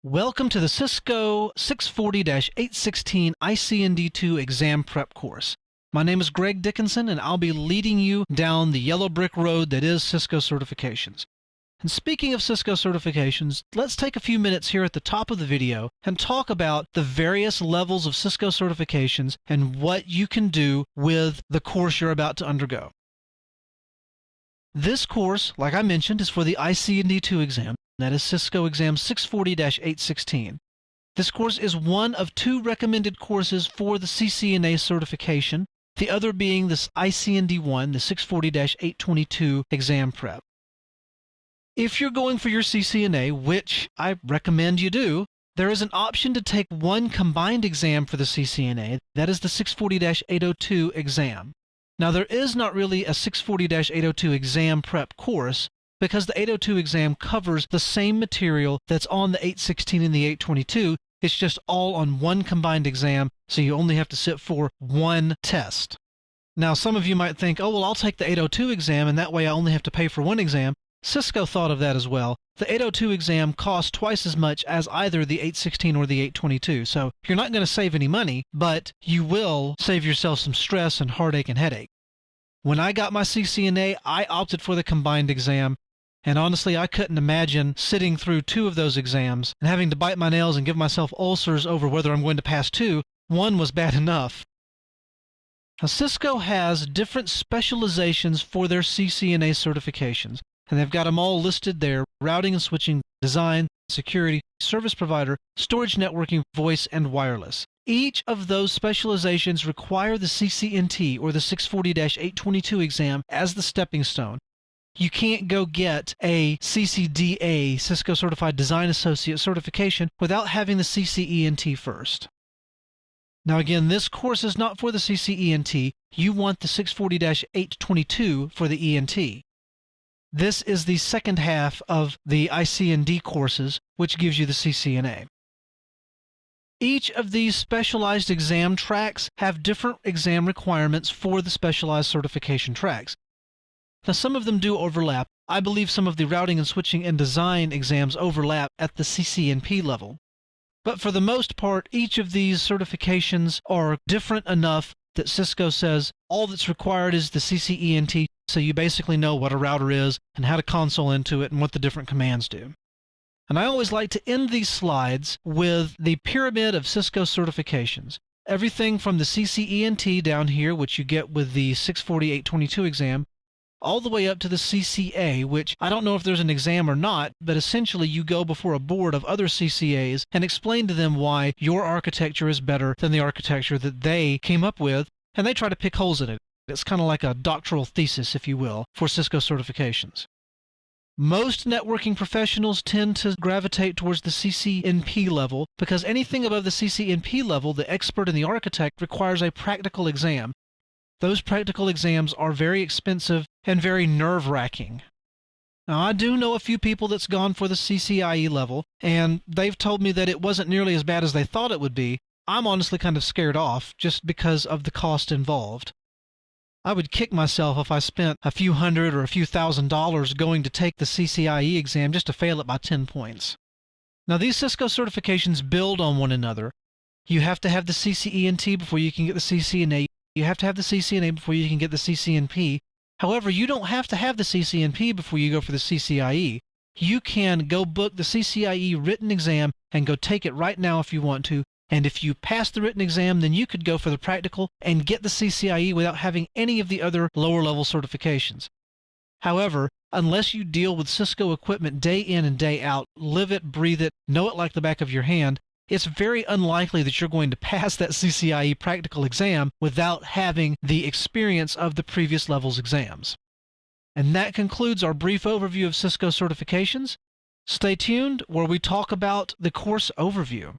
Welcome to the Cisco 640-816 ICND2 exam prep course. My name is Greg Dickinson, and I'll be leading you down the yellow brick road that is Cisco certifications. And speaking of Cisco certifications, let's take a few minutes here at the top of the video and talk about the various levels of Cisco certifications and what you can do with the course you're about to undergo. This course, like I mentioned, is for the ICND2 exam. That is Cisco exam 640-816. This course is one of two recommended courses for the CCNA certification, the other being this ICND1, the 640-822 exam prep. If you're going for your CCNA, which I recommend you do, there is an option to take one combined exam for the CCNA. That is the 640-802 exam. Now, there is not really a 640-802 exam prep course, because the 802 exam covers the same material that's on the 816 and the 822. It's just all on one combined exam, so you only have to sit for one test. Now, some of you might think, oh, well, I'll take the 802 exam, and that way I only have to pay for one exam. Cisco thought of that as well. The 802 exam costs twice as much as either the 816 or the 822, so you're not going to save any money, but you will save yourself some stress and heartache and headache. When I got my CCNA, I opted for the combined exam. And honestly, I couldn't imagine sitting through two of those exams and having to bite my nails and give myself ulcers over whether I'm going to pass two. One was bad enough. Now, Cisco has different specializations for their CCNA certifications, and they've got them all listed there: routing and switching, design, security, service provider, storage networking, voice, and wireless. Each of those specializations require the CCNT, or the 640-822 exam, as the stepping stone. You can't go get a CCDA, Cisco Certified Design Associate certification, without having the CCENT first. Now again, this course is not for the CCENT. You want the 640-822 for the ENT. This is the second half of the ICND courses, which gives you the CCNA. Each of these specialized exam tracks have different exam requirements for the specialized certification tracks. Now, some of them do overlap. I believe some of the routing and switching and design exams overlap at the CCNP level. But for the most part, each of these certifications are different enough that Cisco says all that's required is the CCENT, so you basically know what a router is and how to console into it and what the different commands do. And I always like to end these slides with the pyramid of Cisco certifications. Everything from the CCENT down here, which you get with the 640-822 exam, all the way up to the CCA, which I don't know if there's an exam or not, but essentially you go before a board of other CCAs and explain to them why your architecture is better than the architecture that they came up with, and they try to pick holes in it. It's kind of like a doctoral thesis, if you will, for Cisco certifications. Most networking professionals tend to gravitate towards the CCNP level because anything above the CCNP level, the expert and the architect, requires a practical exam. Those practical exams are very expensive and very nerve-wracking. Now, I do know a few people that's gone for the CCIE level, and they've told me that it wasn't nearly as bad as they thought it would be. I'm honestly kind of scared off just because of the cost involved. I would kick myself if I spent a few hundred or a few $1,000s going to take the CCIE exam just to fail it by 10 points. Now, these Cisco certifications build on one another. You have to have the CCENT before you can get the CCNA. You have to have the CCNA before you can get the CCNP. However, you don't have to have the CCNP before you go for the CCIE. You can go book the CCIE written exam and go take it right now if you want to. And if you pass the written exam, then you could go for the practical and get the CCIE without having any of the other lower level certifications. However, unless you deal with Cisco equipment day in and day out, live it, breathe it, know it like the back of your hand, it's very unlikely that you're going to pass that CCIE practical exam without having the experience of the previous level's exams. And that concludes our brief overview of Cisco certifications. Stay tuned where we talk about the course overview.